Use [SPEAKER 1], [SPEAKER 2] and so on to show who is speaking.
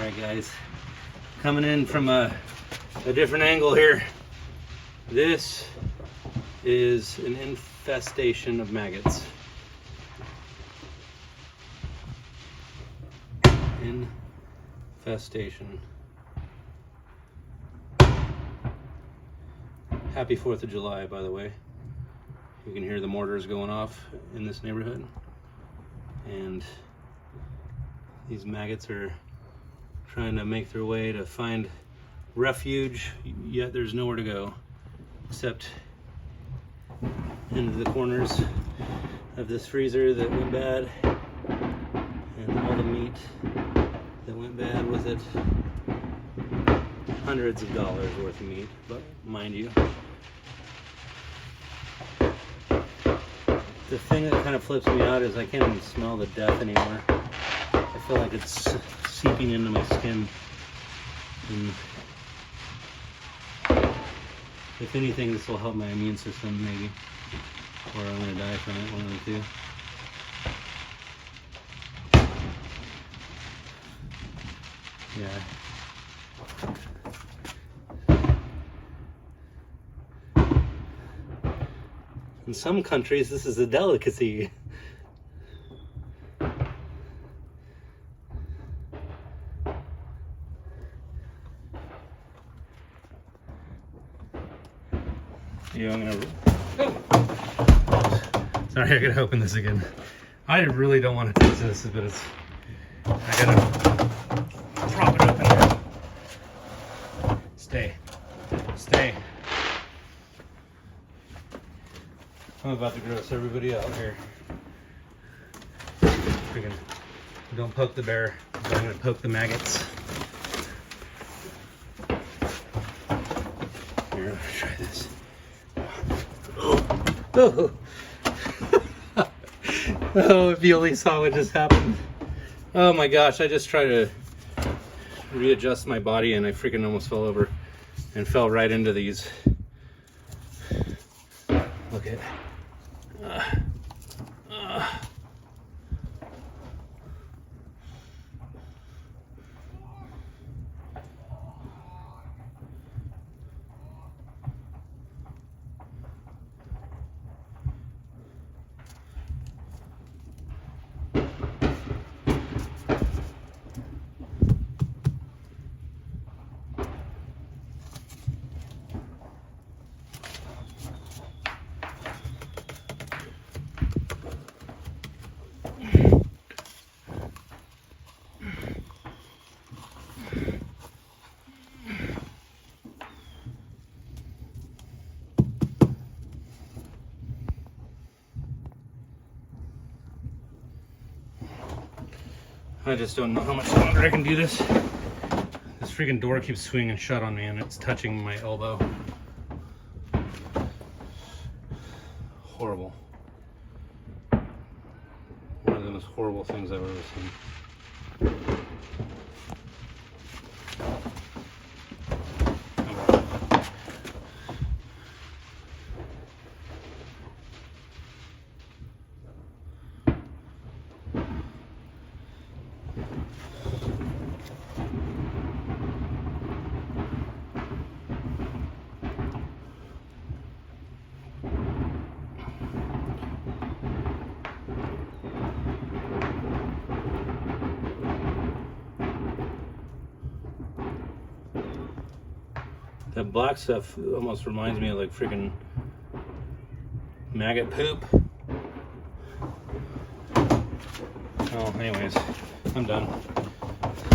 [SPEAKER 1] Alright guys, coming in from a different angle here. This is an infestation of maggots. Infestation. Happy 4th of July, by the way. You can hear the mortars going off in this neighborhood. And these maggots are trying to make their way to find refuge, yet there's nowhere to go except into the corners of this freezer that went bad, and all the meat that went bad with it. Hundreds of dollars worth of meat, but mind you, the thing that kind of flips me out is I can't even smell the death anymore. I feel like it's seeping into my skin. And if anything, this will help my immune system, maybe. Or I'm gonna die from it, one of the two. Yeah. In some countries, this is a delicacy. Yeah, I'm gonna. Oh. Sorry, I gotta open this again. I really don't want to taste this, but it's. I gotta prop it open. Stay. Stay. I'm about to gross everybody out here. Freaking, don't poke the bear, but I'm gonna poke the maggots. Here, let me try this. Oh. Oh, if you only saw what just happened. Oh my gosh, I just tried to readjust my body and I freaking almost fell over and fell right into these. Look at it. I just don't know how much longer I can do this. This freaking door keeps swinging shut on me and it's touching my elbow. Horrible. One of the most horrible things I've ever seen. That black stuff almost reminds me of like freaking maggot poop. Oh, anyways, I'm done.